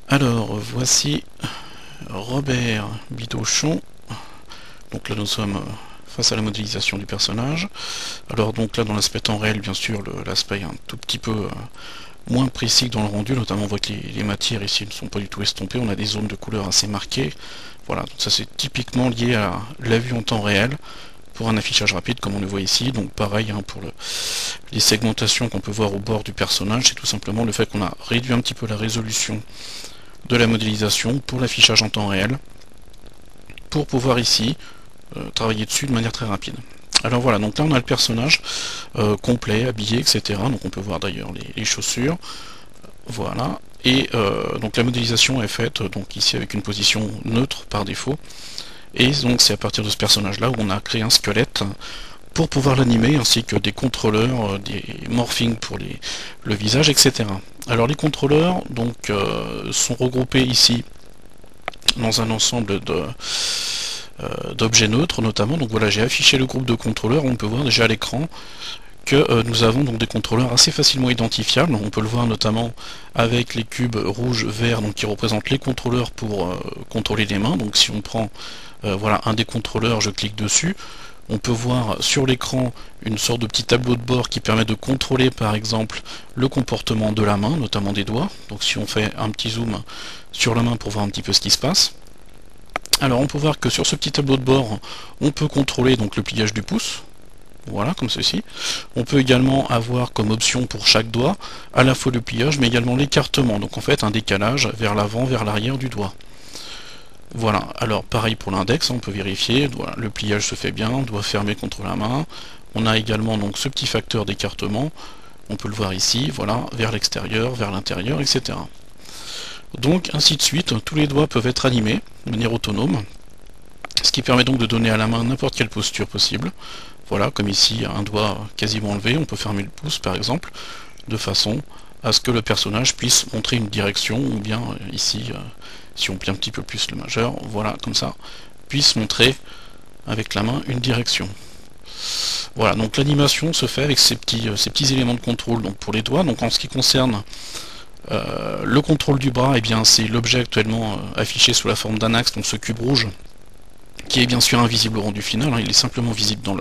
Alors, voici Robert Bidochon. Donc là, nous sommes face à la modélisation du personnage. Alors donc là, dans l'aspect temps réel, bien sûr, l'aspect est un tout petit peu moins précis que dans le rendu. Notamment, on voit que les matières ici ne sont pas du tout estompées. On a des zones de couleur assez marquées. Voilà, donc ça c'est typiquement lié à la vue en temps réel pour un affichage rapide comme on le voit ici. Donc pareil pour les segmentations qu'on peut voir au bord du personnage, c'est tout simplement le fait qu'on a réduit un petit peu la résolution de la modélisation pour l'affichage en temps réel pour pouvoir ici travailler dessus de manière très rapide. Alors voilà, donc là on a le personnage complet, habillé, etc. Donc on peut voir d'ailleurs les chaussures. Voilà. Et donc la modélisation est faite donc ici avec une position neutre par défaut. Et donc c'est à partir de ce personnage là où on a créé un squelette pour pouvoir l'animer, ainsi que des contrôleurs, des morphings pour le visage, etc. Alors les contrôleurs donc sont regroupés ici dans un ensemble d'objets neutres notamment. Donc voilà, j'ai affiché le groupe de contrôleurs. On peut voir déjà à l'écran que nous avons donc des contrôleurs assez facilement identifiables. On peut le voir notamment avec les cubes rouge, vert, donc qui représentent les contrôleurs pour contrôler les mains. Donc si on prend voilà un des contrôleurs, je clique dessus. On peut voir sur l'écran une sorte de petit tableau de bord qui permet de contrôler par exemple le comportement de la main, notamment des doigts. Donc si on fait un petit zoom sur la main pour voir un petit peu ce qui se passe. Alors on peut voir que sur ce petit tableau de bord, on peut contrôler donc le pliage du pouce. Voilà, comme ceci. On peut également avoir comme option pour chaque doigt à la fois le pliage mais également l'écartement. Donc en fait un décalage vers l'avant, vers l'arrière du doigt. Voilà, alors pareil pour l'index, on peut vérifier, voilà, le pliage se fait bien, doigt fermé contre la main. On a également donc ce petit facteur d'écartement, on peut le voir ici, voilà, vers l'extérieur, vers l'intérieur, etc. Donc ainsi de suite, tous les doigts peuvent être animés de manière autonome, ce qui permet donc de donner à la main n'importe quelle posture possible. Voilà, comme ici, un doigt quasiment levé, on peut fermer le pouce par exemple, de façon à ce que le personnage puisse montrer une direction, ou bien ici, si on plie un petit peu plus le majeur, voilà, comme ça, puisse montrer avec la main une direction. Voilà, donc l'animation se fait avec ces petits éléments de contrôle donc pour les doigts. Donc en ce qui concerne le contrôle du bras, eh bien c'est l'objet actuellement affiché sous la forme d'un axe, donc ce cube rouge, qui est bien sûr invisible au rendu final, hein, il est simplement visible dans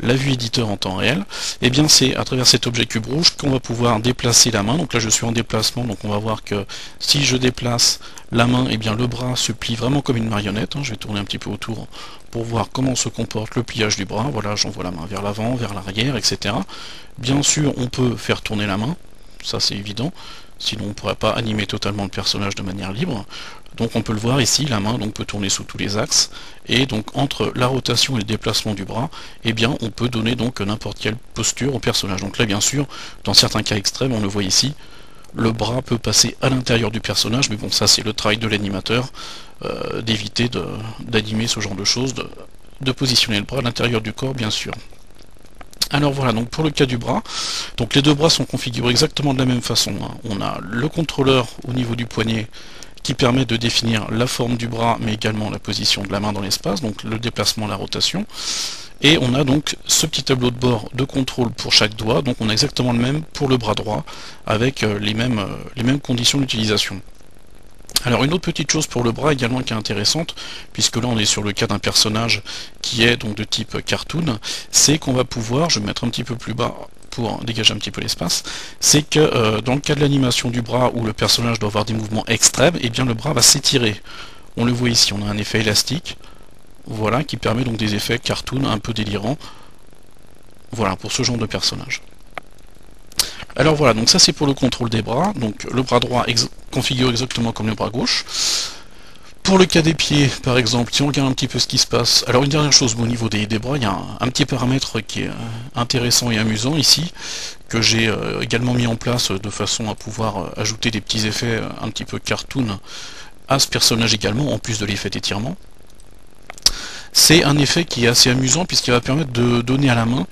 la vue éditeur en temps réel. Et bien c'est à travers cet objet cube rouge qu'on va pouvoir déplacer la main. Donc là je suis en déplacement, donc on va voir que si je déplace la main, et bien le bras se plie vraiment comme une marionnette. Je vais tourner un petit peu autour pour voir comment se comporte le pliage du bras. Voilà, j'envoie la main vers l'avant, vers l'arrière, etc. Bien sûr on peut faire tourner la main, ça c'est évident, sinon on ne pourrait pas animer totalement le personnage de manière libre. Donc on peut le voir ici, la main donc peut tourner sous tous les axes, et donc entre la rotation et le déplacement du bras, eh bien on peut donner donc n'importe quelle posture au personnage. Donc là bien sûr, dans certains cas extrêmes, on le voit ici, le bras peut passer à l'intérieur du personnage, mais bon ça c'est le travail de l'animateur, d'éviter d'animer ce genre de choses, de positionner le bras à l'intérieur du corps bien sûr. Alors voilà, donc pour le cas du bras, donc les deux bras sont configurés exactement de la même façon. On a le contrôleur au niveau du poignet qui permet de définir la forme du bras, mais également la position de la main dans l'espace, donc le déplacement, la rotation. Et on a donc ce petit tableau de bord de contrôle pour chaque doigt, donc on a exactement le même pour le bras droit, avec les mêmes conditions d'utilisation. Alors une autre petite chose pour le bras également qui est intéressante, puisque là on est sur le cas d'un personnage qui est donc de type cartoon, c'est qu'on va pouvoir, je vais me mettre un petit peu plus bas pour dégager un petit peu l'espace, c'est que dans le cas de l'animation du bras où le personnage doit avoir des mouvements extrêmes, et bien le bras va s'étirer. On le voit ici, on a un effet élastique, voilà, qui permet donc des effets cartoon un peu délirants, voilà, pour ce genre de personnage. Alors voilà, donc ça c'est pour le contrôle des bras, donc le bras droit configure exactement comme le bras gauche. Pour le cas des pieds, par exemple, si on regarde un petit peu ce qui se passe, alors une dernière chose, au niveau des bras, il y a un petit paramètre qui est intéressant et amusant ici, que j'ai également mis en place de façon à pouvoir ajouter des petits effets un petit peu cartoon à ce personnage également, en plus de l'effet d'étirement. C'est un effet qui est assez amusant puisqu'il va permettre de donner à la main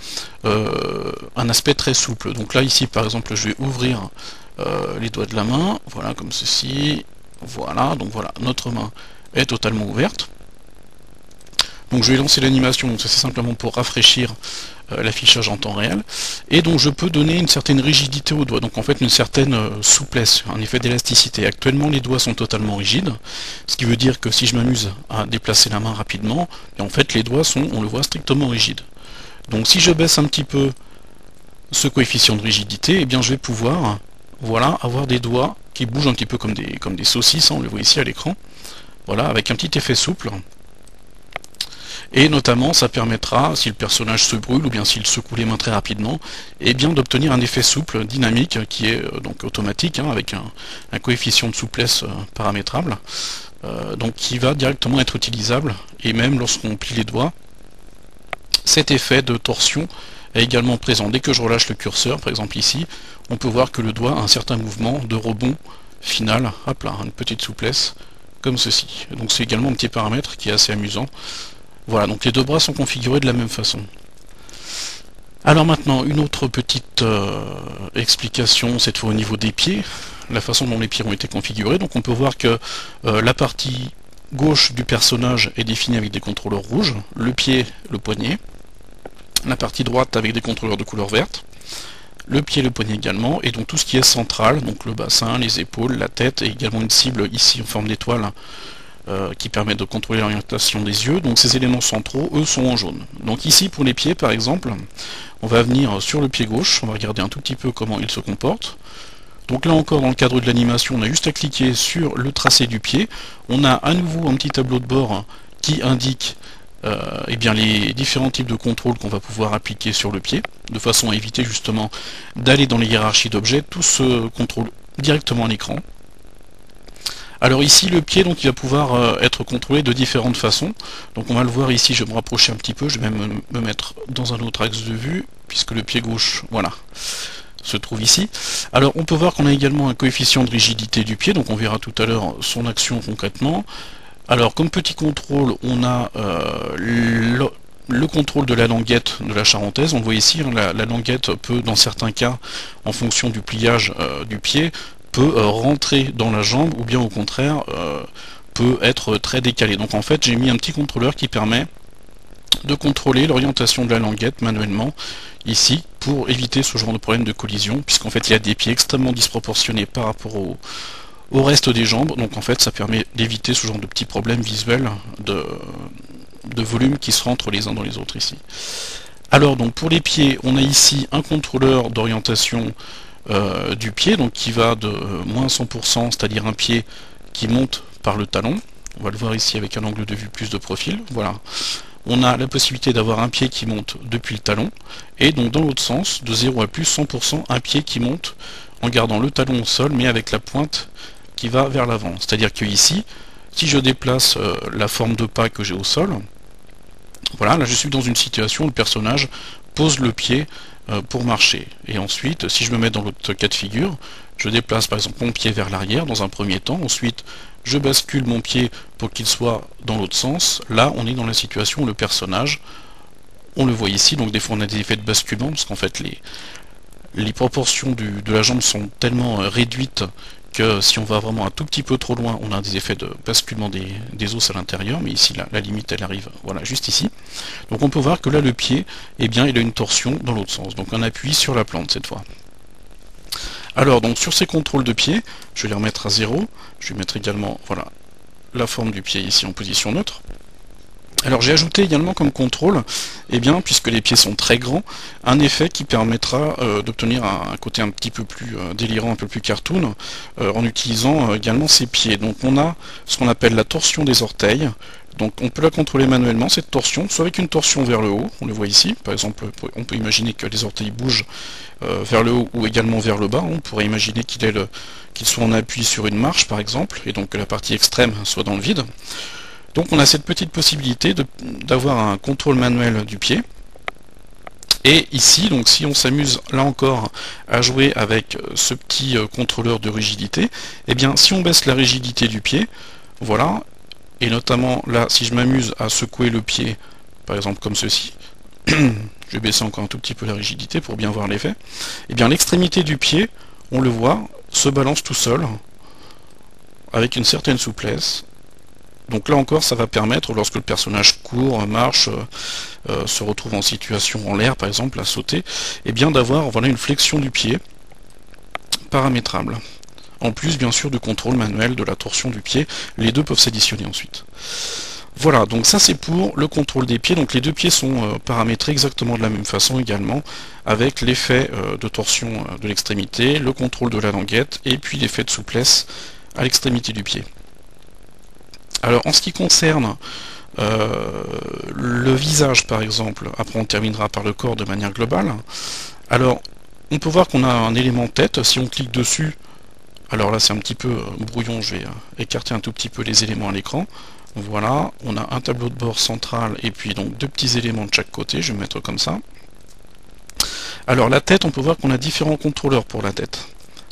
un aspect très souple. Donc là ici par exemple je vais ouvrir les doigts de la main, voilà comme ceci, voilà, donc voilà, notre main est totalement ouverte. Donc je vais lancer l'animation, donc ça c'est simplement pour rafraîchir l'affichage en temps réel, et donc je peux donner une certaine rigidité aux doigts, donc en fait une certaine souplesse, un effet d'élasticité. Actuellement les doigts sont totalement rigides, ce qui veut dire que si je m'amuse à déplacer la main rapidement, et en fait les doigts sont, on le voit, strictement rigides. Donc si je baisse un petit peu ce coefficient de rigidité, eh bien je vais pouvoir, voilà, avoir des doigts qui bougent un petit peu comme des saucisses, on le voit ici à l'écran, voilà, avec un petit effet souple. Et notamment, ça permettra, si le personnage se brûle ou bien s'il secoue les mains très rapidement, eh bien d'obtenir un effet souple, dynamique, qui est donc automatique, hein, avec un coefficient de souplesse paramétrable, donc qui va directement être utilisable, et même lorsqu'on plie les doigts, cet effet de torsion est également présent. Dès que je relâche le curseur, par exemple ici, on peut voir que le doigt a un certain mouvement de rebond final, hop là, une petite souplesse, comme ceci. Donc c'est également un petit paramètre qui est assez amusant. Voilà, donc les deux bras sont configurés de la même façon. Alors maintenant, une autre petite explication, cette fois au niveau des pieds, la façon dont les pieds ont été configurés. Donc on peut voir que la partie gauche du personnage est définie avec des contrôleurs rouges, le pied, le poignet, la partie droite avec des contrôleurs de couleur verte, le pied et le poignet également, et donc tout ce qui est central, donc le bassin, les épaules, la tête, et également une cible ici en forme d'étoile, qui permet de contrôler l'orientation des yeux. Donc ces éléments centraux, eux, sont en jaune. Donc ici, pour les pieds, par exemple, on va venir sur le pied gauche, on va regarder un tout petit peu comment il se comporte. Donc là encore, dans le cadre de l'animation, on a juste à cliquer sur le tracé du pied. On a à nouveau un petit tableau de bord qui indique eh bien, les différents types de contrôles qu'on va pouvoir appliquer sur le pied, de façon à éviter justement d'aller dans les hiérarchies d'objets. Tout se contrôle directement à l'écran. Alors ici, le pied, donc, il va pouvoir être contrôlé de différentes façons. Donc on va le voir ici, je vais me rapprocher un petit peu, je vais même me mettre dans un autre axe de vue, puisque le pied gauche, voilà, se trouve ici. Alors on peut voir qu'on a également un coefficient de rigidité du pied, donc on verra tout à l'heure son action concrètement. Alors comme petit contrôle, on a le contrôle de la languette de la charentaise. On voit ici, hein, la languette peut, dans certains cas, en fonction du pliage du pied, peut rentrer dans la jambe, ou bien au contraire peut être très décalé. Donc en fait j'ai mis un petit contrôleur qui permet de contrôler l'orientation de la languette manuellement ici pour éviter ce genre de problème de collision, puisqu'en fait il y a des pieds extrêmement disproportionnés par rapport au reste des jambes, donc en fait ça permet d'éviter ce genre de petits problèmes visuels de volume qui se rentrent les uns dans les autres ici. Alors donc pour les pieds, on a ici un contrôleur d'orientation du pied, donc qui va de moins 100%, c'est-à-dire un pied qui monte par le talon. On va le voir ici avec un angle de vue plus de profil. Voilà. On a la possibilité d'avoir un pied qui monte depuis le talon, et donc dans l'autre sens, de 0 à plus 100%, un pied qui monte en gardant le talon au sol, mais avec la pointe qui va vers l'avant. C'est-à-dire que ici, si je déplace la forme de pas que j'ai au sol, voilà, là je suis dans une situation où le personnage pose le pied pour marcher. Et ensuite, si je me mets dans l'autre cas de figure, je déplace par exemple mon pied vers l'arrière dans un premier temps, ensuite je bascule mon pied pour qu'il soit dans l'autre sens. Là, on est dans la situation où le personnage, on le voit ici, donc des fois on a des effets de basculement, parce qu'en fait les proportions de la jambe sont tellement réduites que si on va vraiment un tout petit peu trop loin, on a des effets de basculement des os à l'intérieur, mais ici la limite elle arrive, voilà, juste ici. Donc on peut voir que là le pied, eh bien il a une torsion dans l'autre sens, donc un appui sur la plante cette fois. Alors donc sur ces contrôles de pied, je vais les remettre à 0, je vais mettre également, voilà, la forme du pied ici en position neutre. Alors j'ai ajouté également comme contrôle, eh bien, puisque les pieds sont très grands, un effet qui permettra d'obtenir un côté un petit peu plus délirant, un peu plus cartoon, en utilisant également ces pieds. Donc on a ce qu'on appelle la torsion des orteils. Donc on peut la contrôler manuellement, cette torsion, soit avec une torsion vers le haut, on le voit ici, par exemple on peut imaginer que les orteils bougent vers le haut ou également vers le bas. On pourrait imaginer qu'il soit en appui sur une marche par exemple, et donc que la partie extrême soit dans le vide. Donc on a cette petite possibilité d'avoir un contrôle manuel du pied. Et ici, donc si on s'amuse là encore à jouer avec ce petit contrôleur de rigidité, eh bien si on baisse la rigidité du pied, voilà, et notamment là si je m'amuse à secouer le pied, par exemple comme ceci, je vais baisser encore un tout petit peu la rigidité pour bien voir l'effet, eh bien l'extrémité du pied, on le voit, se balance tout seul, avec une certaine souplesse. Donc là encore, ça va permettre, lorsque le personnage court, marche, se retrouve en situation en l'air, par exemple, à sauter, et bien d'avoir voilà, une flexion du pied paramétrable. En plus, bien sûr, du contrôle manuel de la torsion du pied, les deux peuvent s'additionner ensuite. Voilà, donc ça c'est pour le contrôle des pieds. Donc les deux pieds sont paramétrés exactement de la même façon également, avec l'effet de torsion de l'extrémité, le contrôle de la languette, et puis l'effet de souplesse à l'extrémité du pied. Alors en ce qui concerne le visage par exemple, après on terminera par le corps de manière globale. Alors on peut voir qu'on a un élément tête, si on clique dessus, alors là c'est un petit peu brouillon, je vais écarter un tout petit peu les éléments à l'écran. Voilà, on a un tableau de bord central et puis donc deux petits éléments de chaque côté, je vais mettre comme ça. Alors la tête, on peut voir qu'on a différents contrôleurs pour la tête.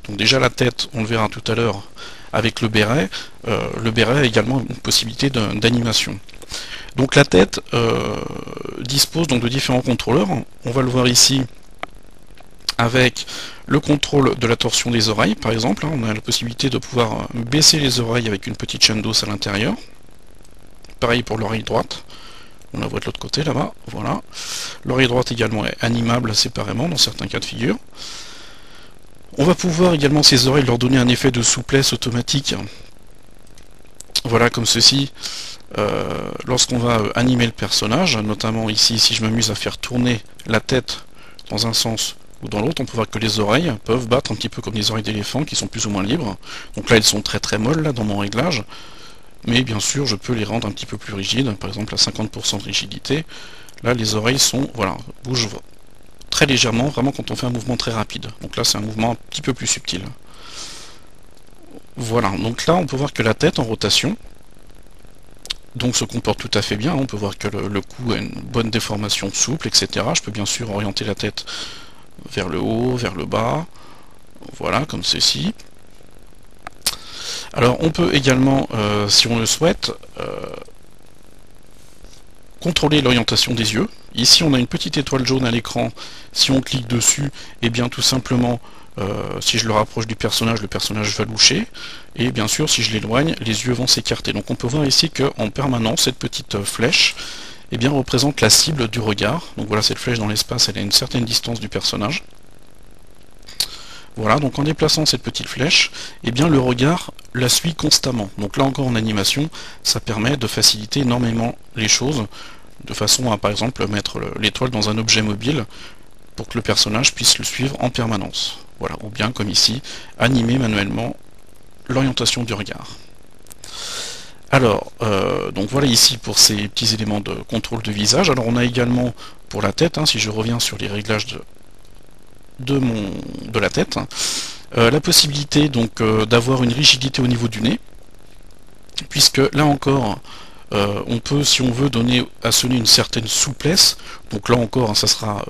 Donc déjà la tête, on le verra tout à l'heure avec le béret a également une possibilité d'animation. Donc la tête dispose donc de différents contrôleurs, on va le voir ici avec le contrôle de la torsion des oreilles par exemple, on a la possibilité de pouvoir baisser les oreilles avec une petite chaîne d'os à l'intérieur. Pareil pour l'oreille droite, on la voit de l'autre côté là-bas, voilà. L'oreille droite également est animable séparément dans certains cas de figure. On va pouvoir également ces oreilles leur donner un effet de souplesse automatique, voilà comme ceci, lorsqu'on va animer le personnage, notamment ici si je m'amuse à faire tourner la tête dans un sens ou dans l'autre, on peut voir que les oreilles peuvent battre un petit peu comme les oreilles d'éléphant qui sont plus ou moins libres. Donc là elles sont très très molles là dans mon réglage. Mais bien sûr, je peux les rendre un petit peu plus rigides, par exemple à 50% de rigidité. Là, les oreilles sont, voilà, bougent très légèrement, vraiment quand on fait un mouvement très rapide. Donc là, c'est un mouvement un petit peu plus subtil. Voilà, donc là, on peut voir que la tête en rotation, donc se comporte tout à fait bien. On peut voir que le cou a une bonne déformation souple, etc. Je peux bien sûr orienter la tête vers le haut, vers le bas. Voilà, comme ceci. Alors on peut également, si on le souhaite, contrôler l'orientation des yeux. Ici on a une petite étoile jaune à l'écran, si on clique dessus, et bien tout simplement, si je le rapproche du personnage, le personnage va loucher, et bien sûr si je l'éloigne, les yeux vont s'écarter. Donc on peut voir ici qu'en permanence, cette petite flèche eh bien, représente la cible du regard. Donc voilà, cette flèche dans l'espace, elle est à une certaine distance du personnage. Voilà, donc en déplaçant cette petite flèche, eh bien le regard la suit constamment. Donc là encore en animation, ça permet de faciliter énormément les choses, de façon à par exemple mettre l'étoile dans un objet mobile pour que le personnage puisse le suivre en permanence. Voilà, ou bien comme ici, animer manuellement l'orientation du regard. Alors, donc voilà ici pour ces petits éléments de contrôle de visage. Alors on a également pour la tête, si je reviens sur les réglages de la tête, la possibilité donc d'avoir une rigidité au niveau du nez, puisque là encore on peut, si on veut, donner à ce nez une certaine souplesse. Donc là encore ça sera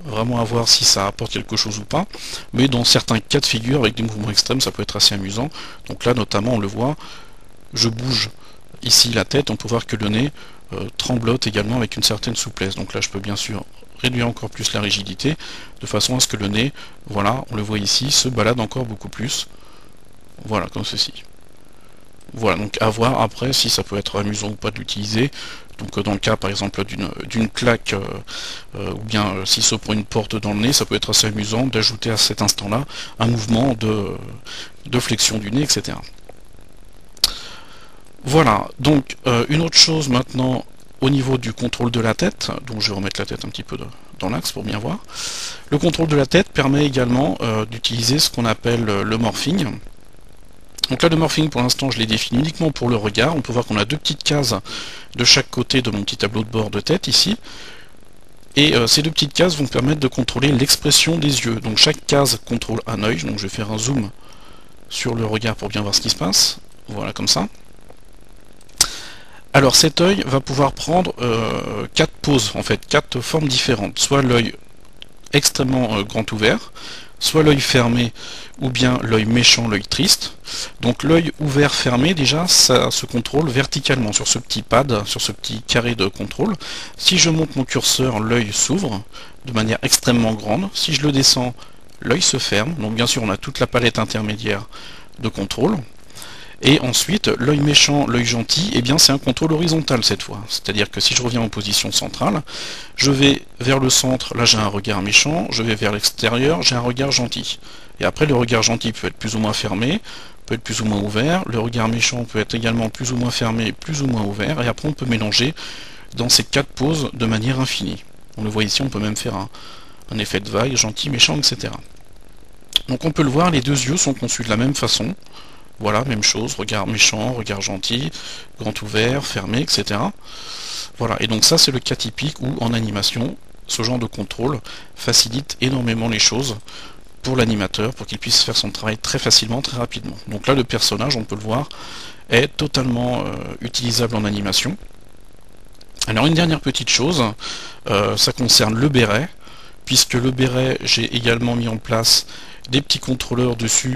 vraiment à voir si ça apporte quelque chose ou pas, mais dans certains cas de figure avec des mouvements extrêmes ça peut être assez amusant. Donc là notamment on le voit, je bouge ici la tête, on peut voir que le nez tremblote également avec une certaine souplesse. Donc là je peux bien sûr réduire encore plus la rigidité, de façon à ce que le nez, voilà, on le voit ici, se balade encore beaucoup plus. Voilà, comme ceci. Voilà, donc à voir après si ça peut être amusant ou pas de l'utiliser. Donc dans le cas par exemple d'une claque, ou bien s'il se prend une porte dans le nez, ça peut être assez amusant d'ajouter à cet instant-là un mouvement de flexion du nez, etc. Voilà, donc une autre chose maintenant au niveau du contrôle de la tête, donc je vais remettre la tête un petit peu dans l'axe pour bien voir. Le contrôle de la tête permet également d'utiliser ce qu'on appelle le morphing. Donc là le morphing pour l'instant je l'ai défini uniquement pour le regard. On peut voir qu'on a deux petites cases de chaque côté de mon petit tableau de bord de tête ici. Et ces deux petites cases vont permettre de contrôler l'expression des yeux. Donc chaque case contrôle un œil, donc je vais faire un zoom sur le regard pour bien voir ce qui se passe. Voilà, comme ça. Alors cet œil va pouvoir prendre 4 poses, en fait, 4 formes différentes. Soit l'œil extrêmement grand ouvert, soit l'œil fermé, ou bien l'œil méchant, l'œil triste. Donc l'œil ouvert fermé, déjà, ça se contrôle verticalement sur ce petit pad, sur ce petit carré de contrôle. Si je monte mon curseur, l'œil s'ouvre de manière extrêmement grande. Si je le descends, l'œil se ferme. Donc bien sûr, on a toute la palette intermédiaire de contrôle. Et ensuite, l'œil méchant, l'œil gentil, eh bien c'est un contrôle horizontal cette fois. C'est-à-dire que si je reviens en position centrale, je vais vers le centre, là j'ai un regard méchant, je vais vers l'extérieur, j'ai un regard gentil. Et après le regard gentil peut être plus ou moins fermé, peut être plus ou moins ouvert, le regard méchant peut être également plus ou moins fermé, plus ou moins ouvert, et après on peut mélanger dans ces 4 poses de manière infinie. On le voit ici, on peut même faire un effet de vague, gentil, méchant, etc. Donc on peut le voir, les deux yeux sont conçus de la même façon. Voilà, même chose, regard méchant, regard gentil, grand ouvert, fermé, etc. Voilà, et donc ça c'est le cas typique où en animation, ce genre de contrôle facilite énormément les choses pour l'animateur, pour qu'il puisse faire son travail très facilement, très rapidement. Donc là le personnage, on peut le voir, est totalement utilisable en animation. Alors une dernière petite chose, ça concerne le béret, puisque le béret, j'ai également mis en place des petits contrôleurs dessus